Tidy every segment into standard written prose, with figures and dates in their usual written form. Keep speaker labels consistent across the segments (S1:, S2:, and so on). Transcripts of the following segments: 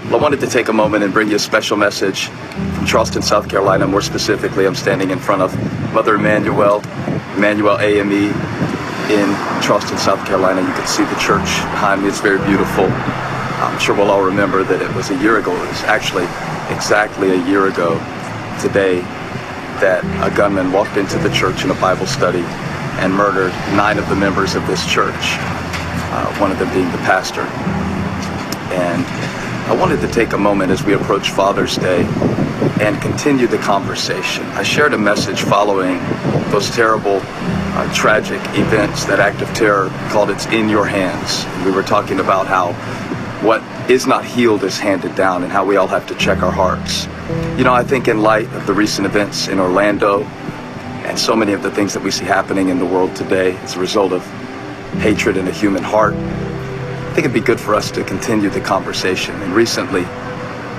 S1: I wanted to take a moment and bring you a special message from Charleston, South Carolina. More specifically, I'm standing in front of Mother Emmanuel AME in Charleston, South Carolina. You can see the church behind me. It's very beautiful. I'm sure we'll all remember that it was a year ago. It was actually exactly a year ago today that a gunman walked into the church in a Bible study and murdered 9 of the members of this church, one of them being the pastor. And I wanted to take a moment as we approach Father's Day and continue the conversation. I shared a message following those terrible, tragic events, that act of terror called It's in Your Hands. And we were talking about how what is not healed is handed down and how we all have to check our hearts. You know, I think in light of the recent events in Orlando and so many of the things that we see happening in the world today as a result of hatred in the human heart, I think it'd be good for us to continue the conversation. And recently,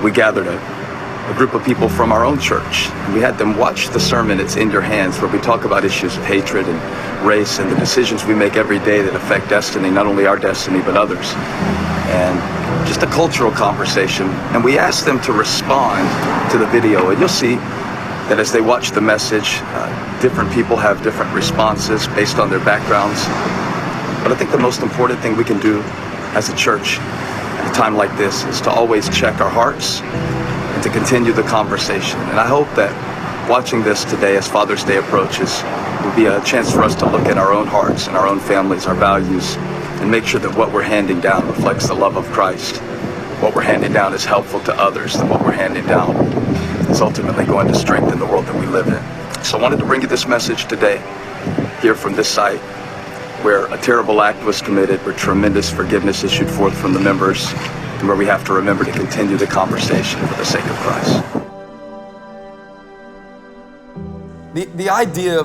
S1: we gathered a group of people from our own church, and we had them watch the sermon, It's in Your Hands, where we talk about issues of hatred and race and the decisions we make every day that affect destiny, not only our destiny, but others. And just a cultural conversation. And we asked them to respond to the video, and you'll see that as they watch the message, different people have different responses based on their backgrounds. But I think the most important thing we can do as a church at a time like this is to always check our hearts and to continue the conversation. And I hope that watching this today as Father's Day approaches will be a chance for us to look at our own hearts and our own families, our values, and make sure that what we're handing down reflects the love of Christ. What we're handing down is helpful to others, and what we're handing down is ultimately going to strengthen the world that we live in. So I wanted to bring you this message today, here from this site, where a terrible act was committed, where tremendous forgiveness issued forth from the members, and where we have to remember to continue the conversation for the sake of Christ. The idea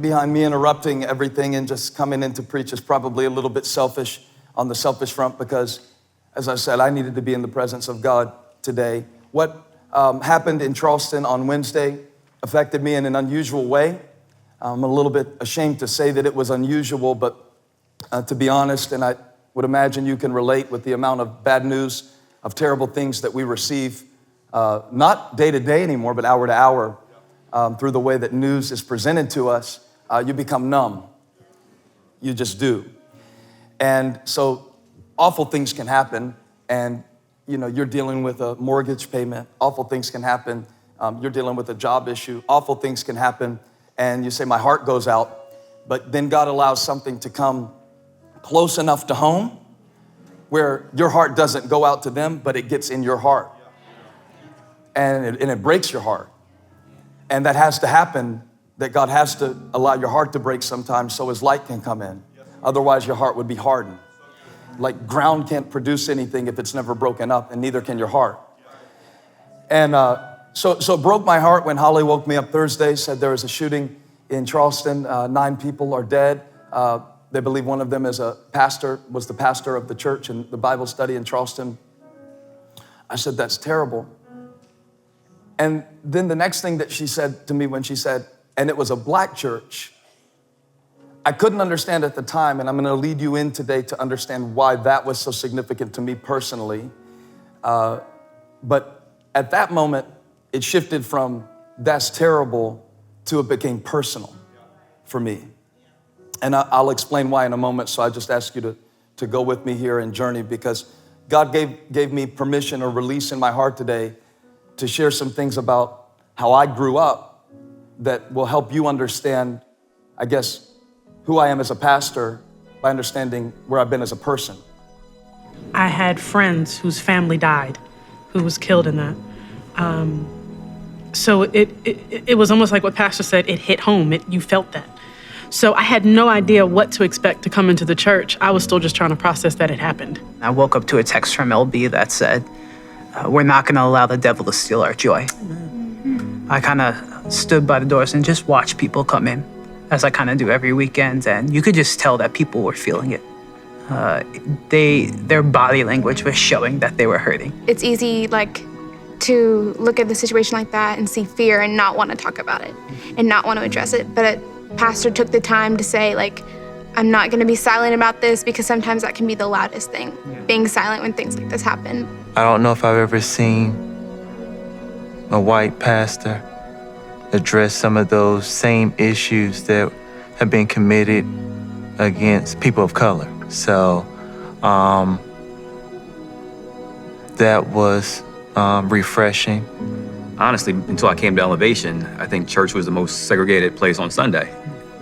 S1: behind me interrupting everything and just coming in to preach is probably a little bit selfish on the selfish front, because, as I said, I needed to be in the presence of God today. What happened in Charleston on Wednesday affected me in an unusual way. I'm a little bit ashamed to say that it was unusual, but to be honest, and I would imagine you can relate with the amount of bad news, of terrible things that we receive, not day to day anymore, but hour to hour, through the way that news is presented to us, you become numb. You just do. And so awful things can happen, and you're dealing with a mortgage payment. Awful things can happen. You're dealing with a job issue. Awful things can happen. And you say, my heart goes out, but then God allows something to come close enough to home where your heart doesn't go out to them, but it gets in your heart. And it breaks your heart. And that has to happen, that God has to allow your heart to break sometimes so His light can come in. Otherwise, your heart would be hardened. Like ground can't produce anything if it's never broken up, and neither can your heart. And So it broke my heart when Holly woke me up Thursday, said there was a shooting in Charleston. 9 people are dead. They believe one of them is was the pastor of the church in the Bible study in Charleston. I said, that's terrible. And then the next thing that she said to me when she said, and it was a black church, I couldn't understand at the time, and I'm gonna lead you in today to understand why that was so significant to me personally. But at that moment, it shifted from that's terrible to it became personal for me. And I'll explain why in a moment, so I just ask you to go with me here and journey, because God gave me permission or release in my heart today to share some things about how I grew up that will help you understand, I guess, who I am as a pastor by understanding where I've been as a person.
S2: I had friends whose family died, who was killed in that. So it was almost like what Pastor said, it hit home, you felt that. So I had no idea what to expect to come into the church. I was still just trying to process that it happened.
S3: I woke up to a text from LB that said, we're not gonna allow the devil to steal our joy. I kind of stood by the doors and just watched people come in, as I kind of do every weekend, and you could just tell that people were feeling it. Their body language was showing that they were hurting.
S4: It's easy, to look at the situation like that and see fear and not want to talk about it and not want to address it. But Pastor took the time to say, I'm not going to be silent about this, because sometimes that can be the loudest thing, being silent when things like this happen.
S5: I don't know if I've ever seen a white pastor address some of those same issues that have been committed against people of color. So that was refreshing.
S6: Honestly, until I came to Elevation, I think church was the most segregated place on Sunday,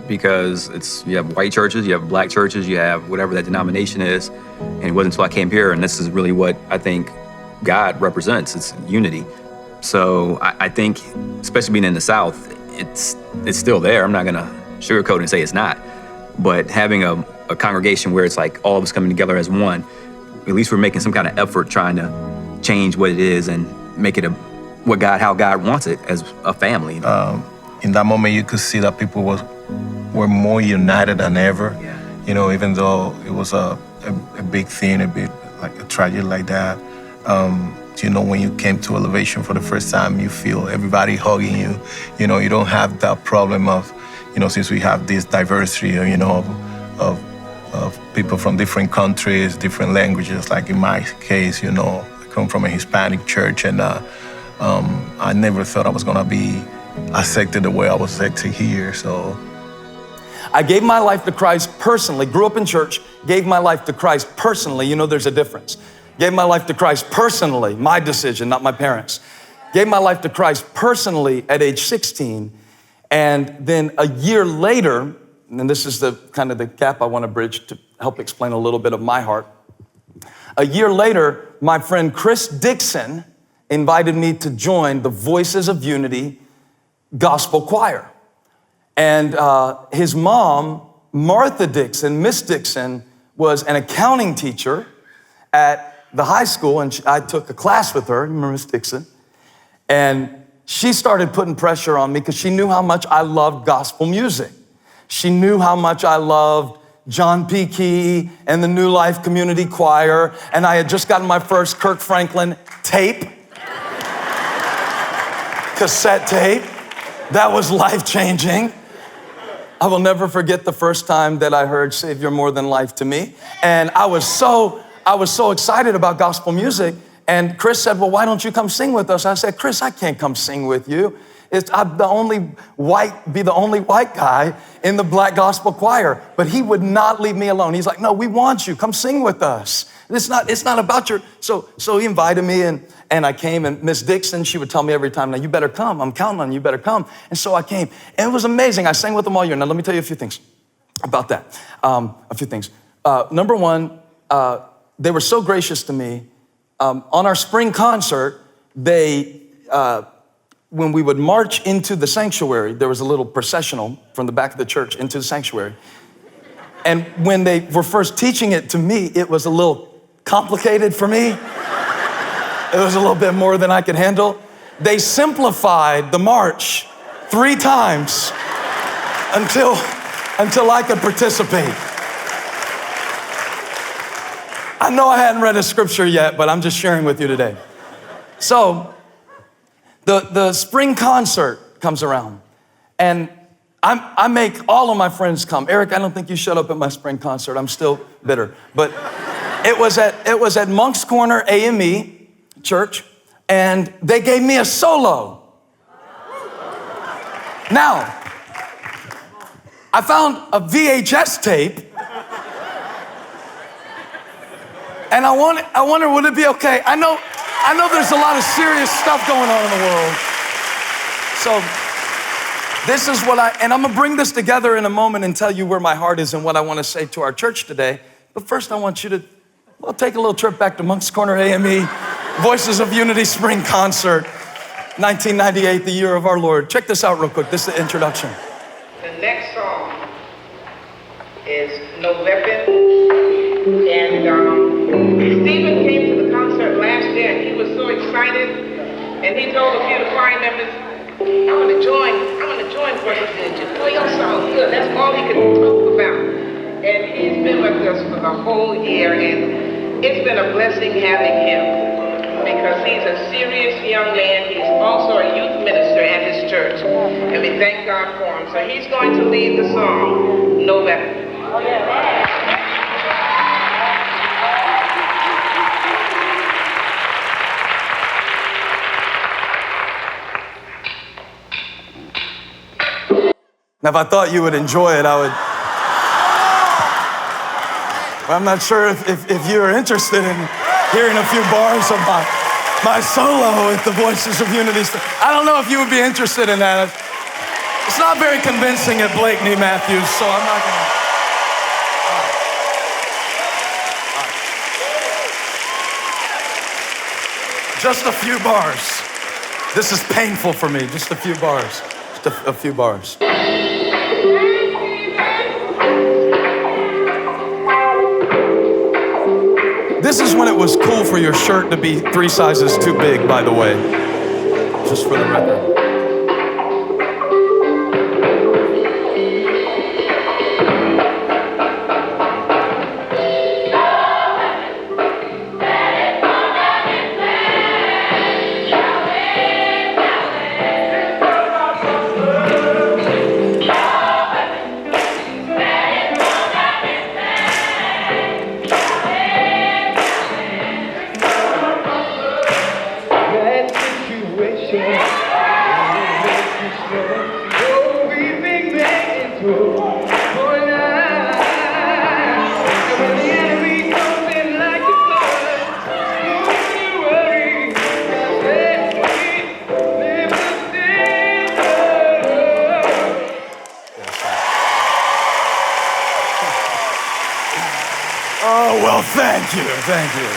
S6: because you have white churches, you have black churches, you have whatever that denomination is. And it wasn't until I came here, and this is really what I think God represents, it's unity. So I think, especially being in the South, it's still there. I'm not gonna sugarcoat and say it's not. But having a congregation where it's like all of us coming together as one, at least we're making some kind of effort trying to change what it is and make it how God wants it, as a family.
S7: In that moment, you could see that people were more united than ever.
S6: Yeah.
S7: You know, even though it was a big thing, a bit like a tragedy like that. You know, when you came to Elevation for the first time, you feel everybody hugging you. You know, you don't have that problem of, you know, since we have this diversity, you know, of people from different countries, different languages. Like in my case, you know, I come from a Hispanic church, and I never thought I was gonna be accepted the way I was accepted here. So
S8: I gave my life to Christ personally, grew up in church, gave my life to Christ personally. You know, there's a difference. Gave my life to Christ personally, my decision, not my parents. Gave my life to Christ personally at age 16. And then a year later, and this is the kind of the gap I want to bridge to help explain a little bit of my heart. A year later, my friend Chris Dixon invited me to join the Voices of Unity gospel choir. And his mom, Martha Dixon, Miss Dixon, was an accounting teacher at the high school, and I took a class with her, remember Miss Dixon? And she started putting pressure on me because she knew how much I loved gospel music. She knew how much I loved John P. Key and the New Life Community Choir, and I had just gotten my first Kirk Franklin tape, cassette tape. That was life-changing. I will never forget the first time that I heard "Save You're More Than Life to Me," and I was so excited about gospel music. And Chris said, "Well, why don't you come sing with us?" I said, "Chris, I can't come sing with you. I'm the only white guy in the black gospel choir." But he would not leave me alone. He's like, "No, we want you. Come sing with us. It's not about your." So he invited me, and I came. And Miss Dixon, she would tell me every time, "Now you better come. I'm counting on you. You better come." And so I came, and it was amazing. I sang with them all year. Now let me tell you a few things about that. A few things. Number one, they were so gracious to me. On our spring concert, when we would march into the sanctuary, there was a little processional from the back of the church into the sanctuary. And when they were first teaching it to me, it was a little complicated for me. It was a little bit more than I could handle. They simplified the march 3 times until I could participate. I know I hadn't read a scripture yet, but I'm just sharing with you today. So the spring concert comes around, and I make all of my friends come. Eric, I don't think you showed up at my spring concert. I'm still bitter. But it was at Monk's Corner AME Church, and they gave me a solo. Now, I found a VHS tape, and I wonder, would it be okay? I know there's a lot of serious stuff going on in the world. So this is and I'm gonna bring this together in a moment and tell you where my heart is and what I wanna say to our church today. But first I want you to take a little trip back to Monk's Corner AME, Voices of Unity Spring Concert, 1998, the year of our Lord. Check this out real quick. This is the introduction.
S9: The next song is No Weapon. And Stephen came to the concert last year, and he was so excited. And he told a few of the choir members, I want to join Voices of Unity. Oh, your song's good. That's all he could talk about. And he's been with us for the whole year, and it's been a blessing having him because he's a serious young man. He's also a youth minister at his church, and we thank God for him. So he's going to lead the song, No Weapon.
S8: Now, if I thought you would enjoy it, I would. Well, I'm not sure if you're interested in hearing a few bars of my solo with the Voices of Unity. I don't know if you would be interested in that. It's not very convincing at Blakeney Matthews, so I'm not gonna. Just a few bars. This is painful for me. Just a few bars. Just a few bars. This is when it was cool for your shirt to be 3 sizes too big, by the way. Just for the record. Oh, well, thank you, thank you.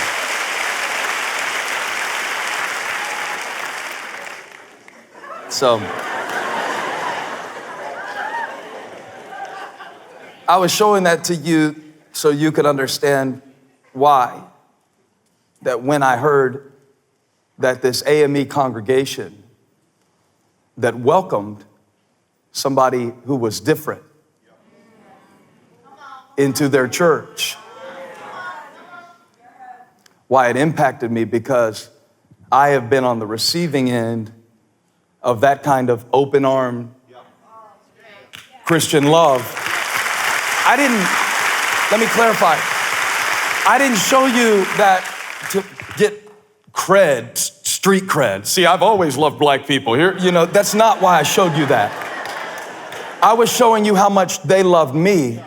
S8: So, I was showing that to you so you could understand why. That when I heard that this AME congregation that welcomed somebody who was different into their church, why it impacted me, because I have been on the receiving end of that kind of open-armed Christian love. Let me clarify. I didn't show you that to get cred, street cred. See, I've always loved black people. Here, that's not why I showed you that. I was showing you how much they loved me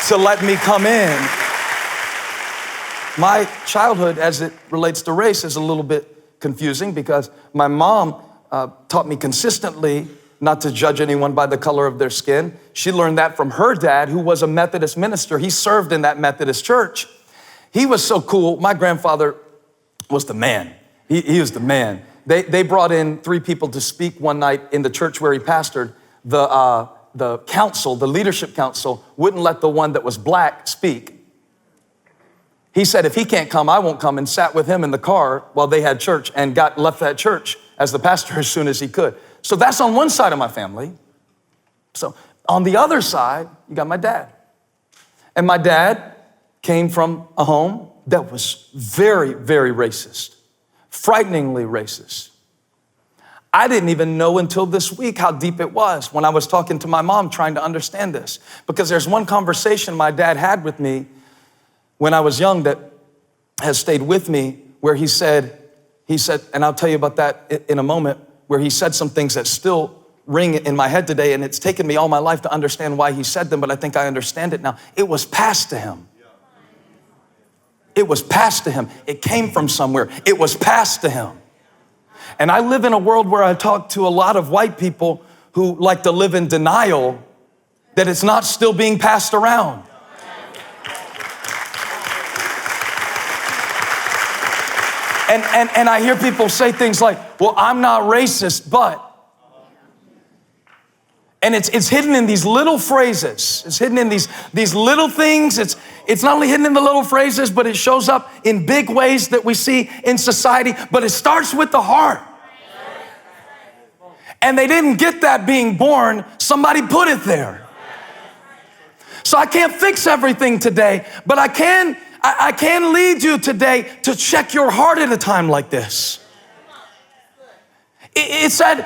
S8: to let me come in. My childhood, as it relates to race, is a little bit confusing because my mom taught me consistently not to judge anyone by the color of their skin. She learned that from her dad, who was a Methodist minister. He served in that Methodist church. He was so cool. My grandfather was the man. He was the man. They brought in 3 people to speak one night in the church where he pastored. The council, the leadership council, wouldn't let the one that was black speak. He said, if he can't come, I won't come, and sat with him in the car while they had church and left that church as the pastor as soon as he could. So that's on one side of my family. So on the other side, you got my dad. And my dad came from a home that was very, very racist, frighteningly racist. I didn't even know until this week how deep it was when I was talking to my mom trying to understand this. Because there's one conversation my dad had with me when I was young that has stayed with me, where he said, and I'll tell you about that in a moment, where he said some things that still ring in my head today, and it's taken me all my life to understand why he said them, but I think I understand it now. It was passed to him. It was passed to him. It came from somewhere. It was passed to him. And I live in a world where I talk to a lot of white people who like to live in denial that it's not still being passed around. And I hear people say things like, well, I'm not racist, but. And it's hidden in these little phrases. It's hidden in these little things. It's not only hidden in the little phrases, but it shows up in big ways that we see in society. But it starts with the heart. And they didn't get that being born. Somebody put it there. So I can't fix everything today, but I can lead you today to check your heart at a time like this. It said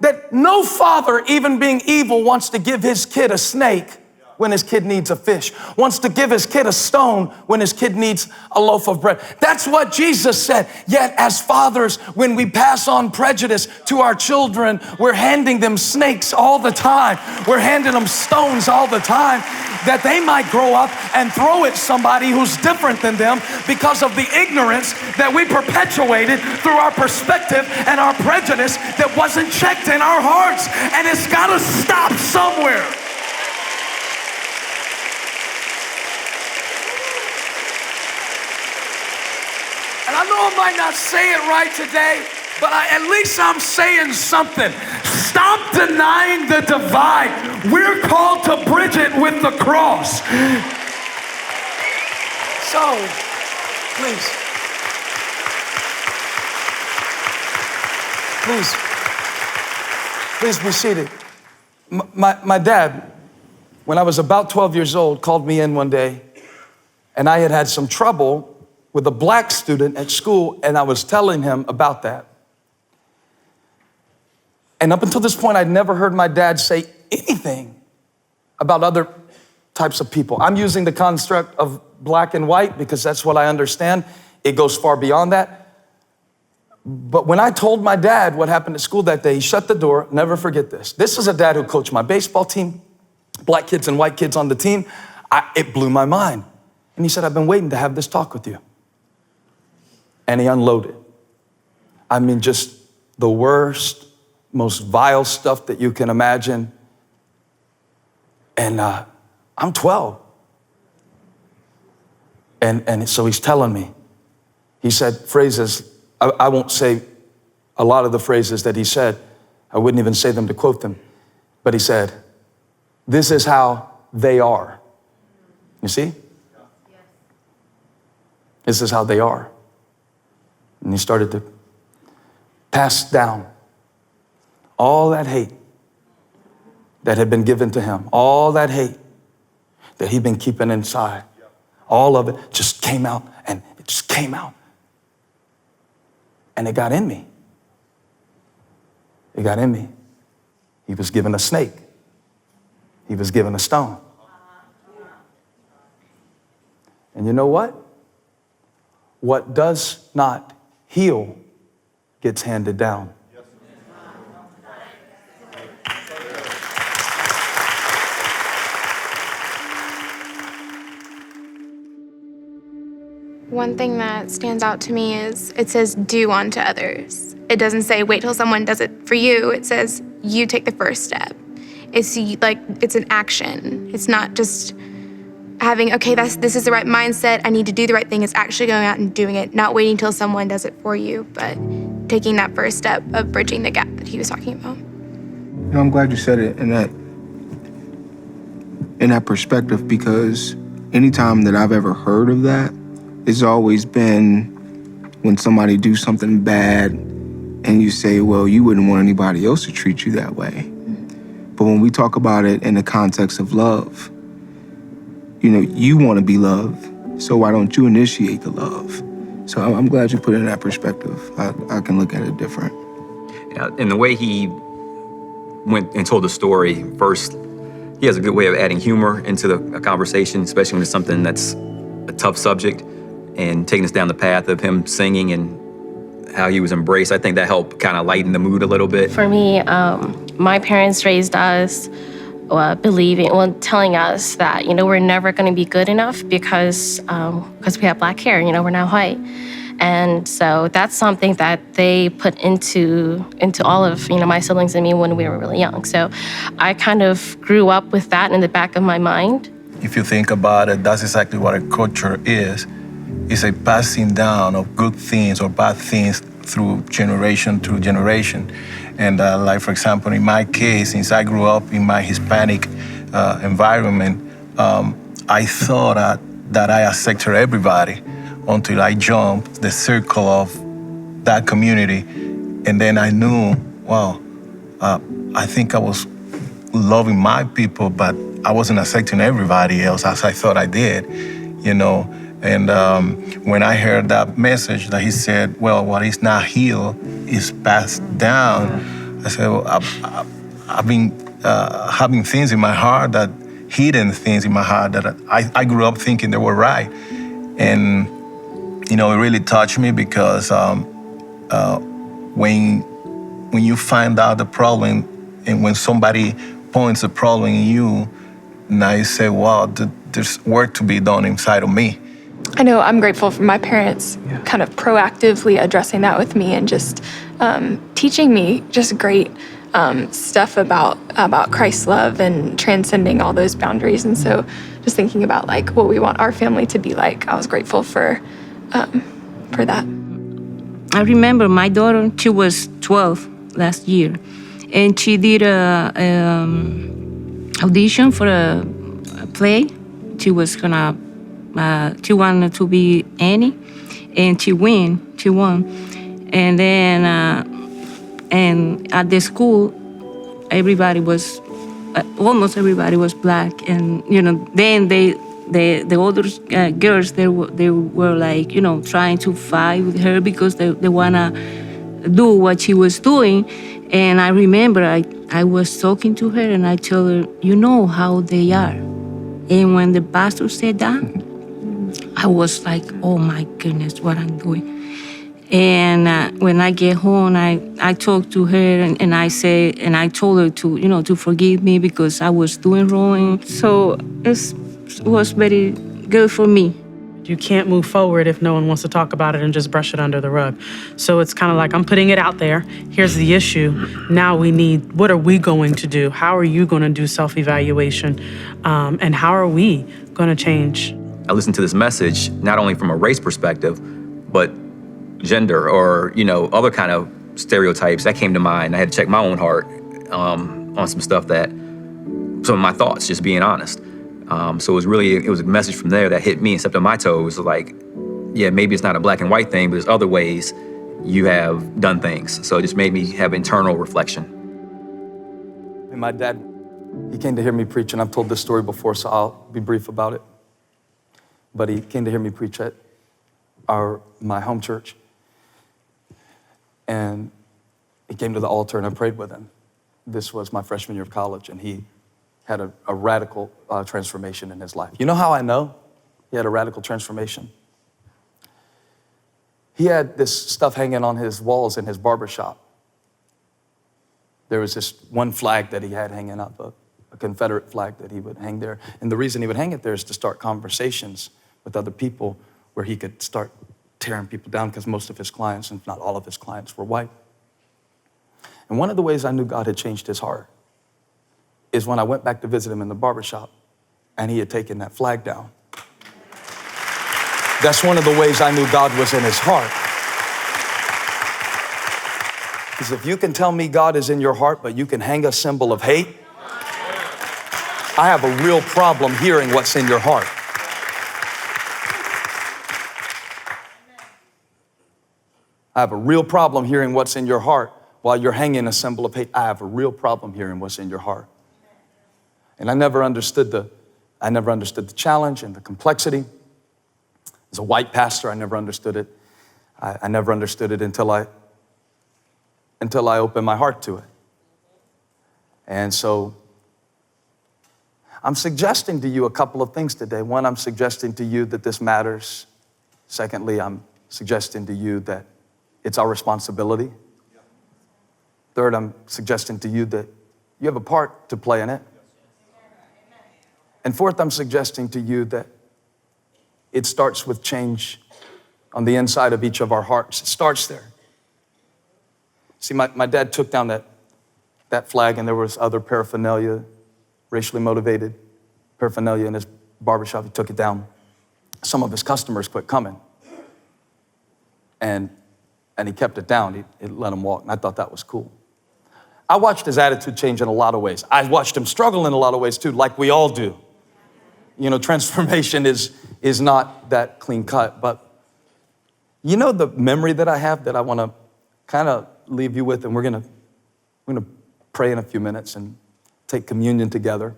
S8: that no father, even being evil, wants to give his kid a snake when his kid needs a fish, wants to give his kid a stone when his kid needs a loaf of bread. That's what Jesus said. Yet as fathers, when we pass on prejudice to our children, we're handing them snakes all the time. We're handing them stones all the time that they might grow up and throw at somebody who's different than them because of the ignorance that we perpetuated through our perspective and our prejudice that wasn't checked in our hearts. And it's got to stop somewhere. And I know I might not say it right today, but at least I'm saying something. Stop denying the divide. We're called to bridge it with the cross. So, please be seated. My dad, when I was about 12 years old, called me in one day, and I had some trouble with a black student at school, and I was telling him about that. And up until this point, I'd never heard my dad say anything about other types of people. I'm using the construct of black and white because that's what I understand. It goes far beyond that. But when I told my dad what happened at school that day, he shut the door. Never forget this. This is a dad who coached my baseball team, black kids and white kids on the team. It blew my mind. And he said, I've been waiting to have this talk with you. And he unloaded. I mean, just the worst, most vile stuff that you can imagine. And I'm 12. And so he's telling me. He said phrases, I won't say a lot of the phrases that he said. I wouldn't even say them to quote them. But he said, this is how they are. You see? This is how they are. And he started to pass down all that hate that had been given to him, all that hate that he'd been keeping inside. All of it just came out, and it just came out. And it got in me. It got in me. He was given a snake. He was given a stone. And you know what? What does not heal gets handed down.
S4: One thing that stands out to me is it says do unto others. It doesn't say wait till someone does it for you. It says you take the first step. It's like it's an action. It's not just having, okay, this is the right mindset. I need to do the right thing. It's actually going out and doing it, not waiting till someone does it for you, but taking that first step of bridging the gap that he was talking about.
S10: You know, I'm glad you said it in that perspective, because anytime that I've ever heard of that, it's always been when somebody do something bad and you say, well, you wouldn't want anybody else to treat you that way. But when we talk about it in the context of love, you know, you want to be loved, so why don't you initiate the love? So I'm glad you put it in that perspective. I can look at it different.
S6: Yeah, and the way he went and told the story, first, he has a good way of adding humor into a conversation, especially when it's something that's a tough subject, and taking us down the path of him singing and how he was embraced. I think that helped kind of lighten the mood a little bit.
S11: For me, my parents raised us telling us that, you know, we're never going to be good enough because we have black hair, you know, we're not white. And so that's something that they put into all of, you know, my siblings and me when we were really young. So I kind of grew up with that in the back of my mind.
S7: If you think about it, that's exactly what a culture is. It's a passing down of good things or bad things through generation to generation. And like, for example, in my case, since I grew up in my Hispanic environment, I thought that I accepted everybody until I jumped the circle of that community. And then I knew, wow, I think I was loving my people, but I wasn't accepting everybody else as I thought I did, you know. And when I heard that message that he said, well, what is not healed is passed down, I said, well, I've been having things in my heart that hidden things in my heart that I grew up thinking they were right. And, you know, it really touched me because when you find out the problem and when somebody points a problem in you, now you say, wow, there's work to be done inside of me.
S12: I know I'm grateful for my parents kind of proactively addressing that with me and just teaching me just great stuff about Christ's love and transcending all those boundaries. And so just thinking about like what we want our family to be like, I was grateful for that.
S13: I remember my daughter, she was 12 last year, and she did a audition for a play. She was gonna, she wanted to be Annie, and she won. And then, and at the school, everybody was, almost everybody was black, and you know, then the older girls, they were like, you know, trying to fight with her because they wanna do what she was doing. And I remember I was talking to her and I told her, you know how they are. And when the pastor said that, I was like, oh my goodness, what I'm doing. And when I get home, I talked to her and I said, and I told her to, you know, to forgive me because I was doing wrong. So it was very good for me.
S2: You can't move forward if no one wants to talk about it and just brush it under the rug. So it's kind of like, I'm putting it out there. Here's the issue. Now we need, what are we going to do? How are you going to do self-evaluation? And how are we going to change?
S6: I listened to this message, not only from a race perspective, but gender or, you know, other kind of stereotypes that came to mind. I had to check my own heart on some stuff that, some of my thoughts, just being honest. So it was a message from there that hit me and stepped on my toes. Like, yeah, maybe it's not a black and white thing, but there's other ways you have done things. So it just made me have internal reflection.
S8: And my dad, he came to hear me preach, and I've told this story before, so I'll be brief about it. But he came to hear me preach at my home church. And he came to the altar and I prayed with him. This was my freshman year of college, and he had a radical transformation in his life. You know how I know he had a radical transformation? He had this stuff hanging on his walls in his barbershop. There was this one flag that he had hanging up, a Confederate flag that he would hang there. And the reason he would hang it there is to start conversations with other people where he could start tearing people down, because most of his clients, and not all of his clients, were white. And one of the ways I knew God had changed his heart is when I went back to visit him in the barbershop and he had taken that flag down. That's one of the ways I knew God was in his heart. Because if you can tell me God is in your heart, but you can hang a symbol of hate, I have a real problem hearing what's in your heart. I have a real problem hearing what's in your heart while you're hanging a symbol of hate. I have a real problem hearing what's in your heart. And I never understood the challenge and the complexity. As a white pastor, I never understood it. I never understood it until I opened my heart to it. And so I'm suggesting to you a couple of things today. One, I'm suggesting to you that this matters. Secondly, I'm suggesting to you that it's our responsibility. Third, I'm suggesting to you that you have a part to play in it. And fourth, I'm suggesting to you that it starts with change on the inside of each of our hearts. It starts there. See, my dad took down that flag, and there was other paraphernalia, racially motivated paraphernalia in his barbershop. He took it down. Some of his customers quit coming. And he kept it down. He let them walk, and I thought that was cool. I watched his attitude change in a lot of ways. I watched him struggle in a lot of ways too, like we all do. You know, transformation is not that clean cut, but you know the memory that I have that I want to kind of leave you with, and we're gonna pray in a few minutes and take communion together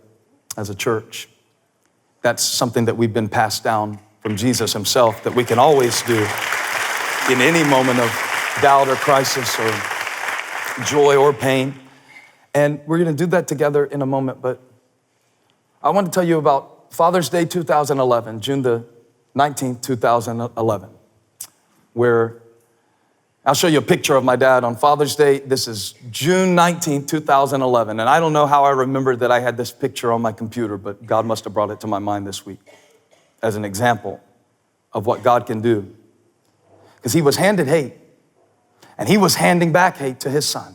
S8: as a church. That's something that we've been passed down from Jesus himself that we can always do in any moment of doubt or crisis or joy or pain. And we're gonna do that together in a moment, but I want to tell you about Father's Day 2011, June the 19th, 2011, where I'll show you a picture of my dad on Father's Day. This is June 19th, 2011. And I don't know how I remembered that I had this picture on my computer, but God must have brought it to my mind this week as an example of what God can do. Because he was handed hate, and he was handing back hate to his son.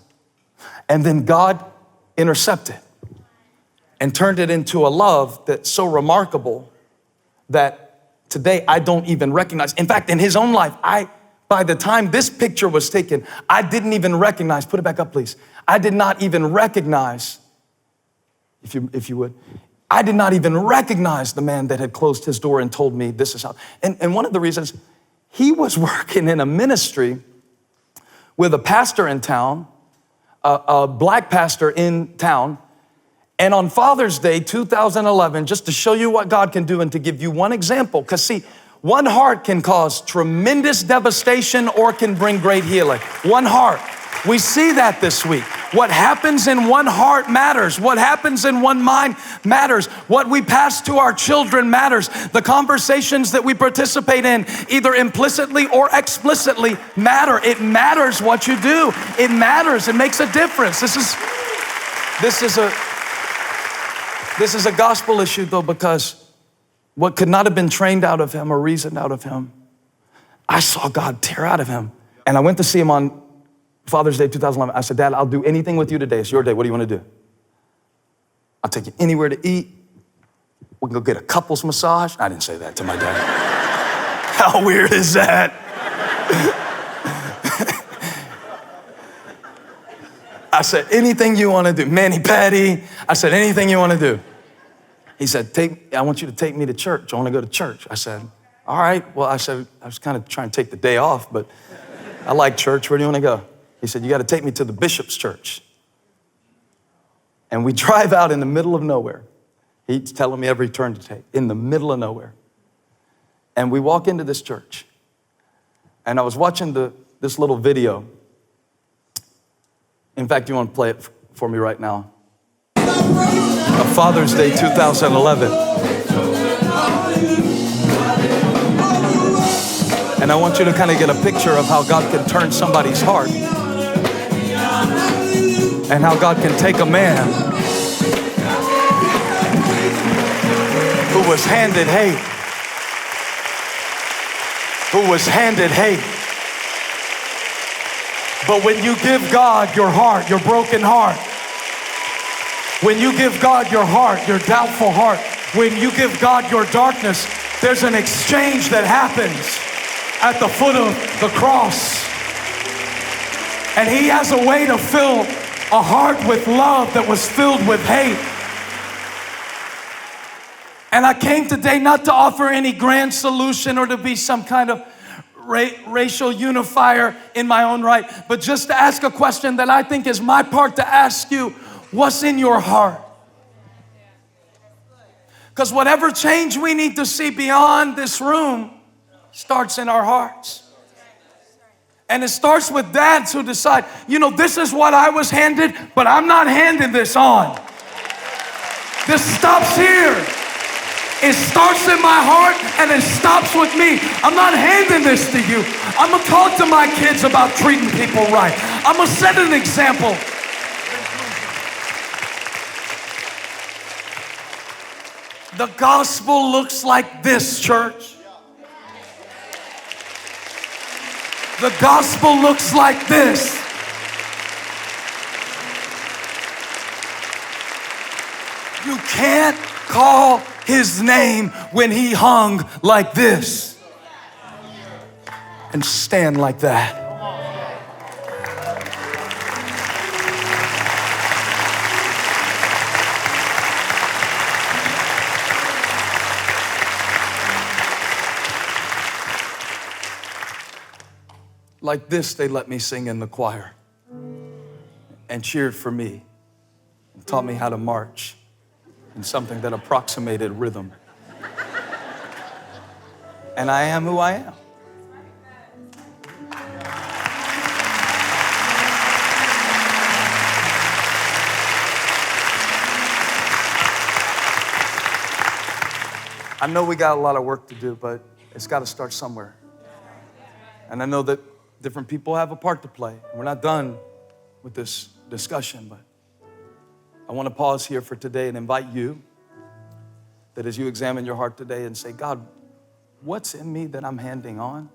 S8: And then God intercepted and turned it into a love that's so remarkable that today I don't even recognize. In fact, in his own life, by the time this picture was taken, I didn't even recognize, put it back up, please. I did not even recognize, if you would, I did not even recognize the man that had closed his door and told me this is how. And one of the reasons, he was working in a ministry with a pastor in town, a black pastor in town. And on Father's Day 2011, just to show you what God can do and to give you one example, because see, one heart can cause tremendous devastation or can bring great healing. One heart. We see that this week. What happens in one heart matters. What happens in one mind matters. What we pass to our children matters. The conversations that we participate in, either implicitly or explicitly, matter. It matters what you do. It matters. It makes a difference. This is a gospel issue, though, because what could not have been trained out of him or reasoned out of him, I saw God tear out of him. And I went to see him on Father's Day 2011. I said, Dad, I'll do anything with you today. It's your day. What do you want to do? I'll take you anywhere to eat. We can go get a couples massage. I didn't say that to my dad. How weird is that? I said, anything you want to do. Mani-pedi. I said, anything you want to do. He said, I want you to take me to church. I want to go to church. I said, all right. Well, I said, I was kind of trying to take the day off, but I like church. Where do you want to go? He said, you got to take me to the bishop's church. And we drive out in the middle of nowhere. He's telling me every turn to take, in the middle of nowhere. And we walk into this church. And I was watching this little video. In fact, you want to play it for me right now? Of Father's Day 2011. And I want you to kind of get a picture of how God can turn somebody's heart and how God can take a man who was handed hate, But when you give God your heart, your broken heart, when you give God your heart, your doubtful heart, when you give God your darkness, there's an exchange that happens at the foot of the cross. And he has a way to fill a heart with love that was filled with hate. And I came today not to offer any grand solution or to be some kind of racial unifier in my own right, but just to ask a question that I think is my part to ask you. What's in your heart? Because whatever change we need to see beyond this room starts in our hearts. And it starts with dads who decide, this is what I was handed, but I'm not handing this on. This stops here. It starts in my heart and it stops with me. I'm not handing this to you. I'm going to talk to my kids about treating people right. I'm going to set an example. The gospel looks like this, church. The gospel looks like this. You can't call his name when he hung like this and stand like that. Like this, they let me sing in the choir and cheered for me and taught me how to march in something that approximated rhythm. And I am who I am. I know we got a lot of work to do, but it's got to start somewhere. And I know that different people have a part to play. We're not done with this discussion, but I want to pause here for today and invite you that as you examine your heart today and say, God, what's in me that I'm handing on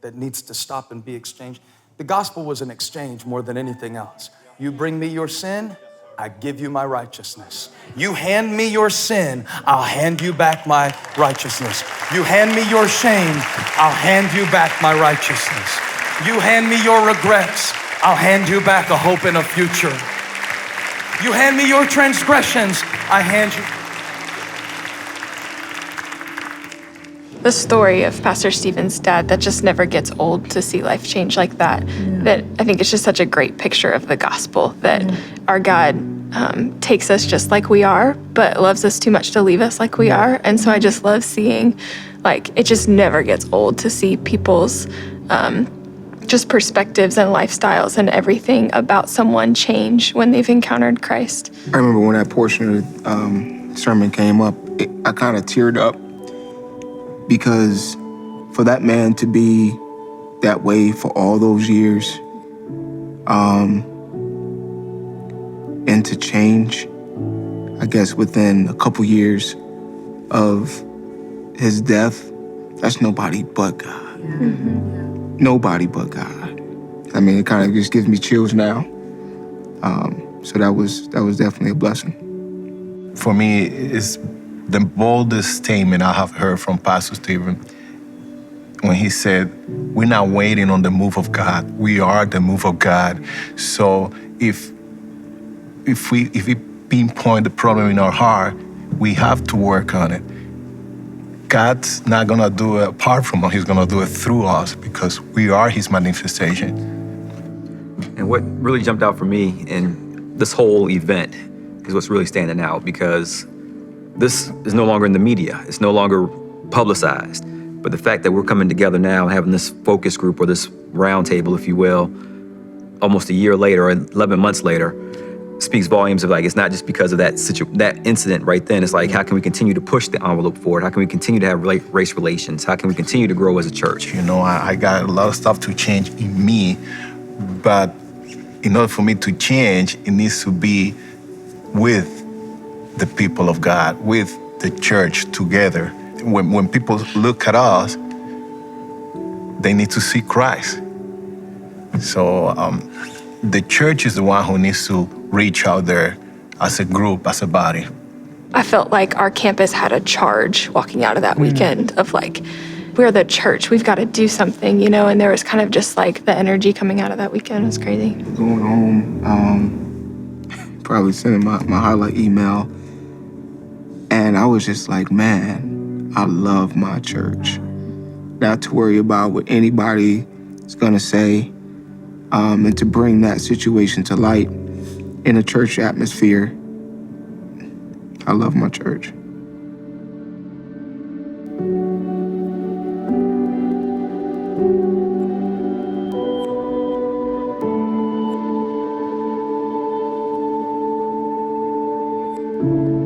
S8: that needs to stop and be exchanged? The gospel was an exchange more than anything else. You bring me your sin, I give you my righteousness. You hand me your sin, I'll hand you back my righteousness. You hand me your shame, I'll hand you back my righteousness. You hand me your regrets, I'll hand you back a hope and a future. You hand me your transgressions, I hand you.
S12: The story of Pastor Stephen's dad, that just never gets old to see life change like that. That I think it's just such a great picture of the gospel, that our God takes us just like we are, but loves us too much to leave us like we are. And so I just love seeing, like, it just never gets old to see people's just perspectives and lifestyles and everything about someone change when they've encountered Christ.
S10: I remember when that portion of the sermon came up, I kind of teared up, because for that man to be that way for all those years, and to change, I guess within a couple years of his death, that's nobody but God. Nobody but God. I mean, it kind of just gives me chills now. So that was definitely a blessing.
S7: For me, it's the boldest statement I have heard from Pastor Stephen when he said, we're not waiting on the move of God. We are the move of God. So if we pinpoint the problem in our heart, we have to work on it. God's not gonna do it apart from us, he's gonna do it through us because we are his manifestation.
S6: And what really jumped out for me in this whole event is what's really standing out, because this is no longer in the media. It's no longer publicized. But the fact that we're coming together now and having this focus group, or this round table, if you will, almost a year later, or 11 months later, speaks volumes of, like, it's not just because of that incident right then. It's like, how can we continue to push the envelope forward? How can we continue to have race relations? How can we continue to grow as a church?
S7: You know, I got a lot of stuff to change in me, but in order for me to change, it needs to be with the people of God, with the church together. When people look at us, they need to see Christ. So the church is the one who needs to reach out there as a group, as a body.
S12: I felt like our campus had a charge walking out of that weekend of, like, we're the church, we've got to do something, you know, and there was kind of just like the energy coming out of that weekend was crazy.
S10: Going home, probably sending my highlight email, and I was just like, man, I love my church. Not to worry about what anybody is gonna say, and to bring that situation to light in a church atmosphere. I love my church.
S11: you.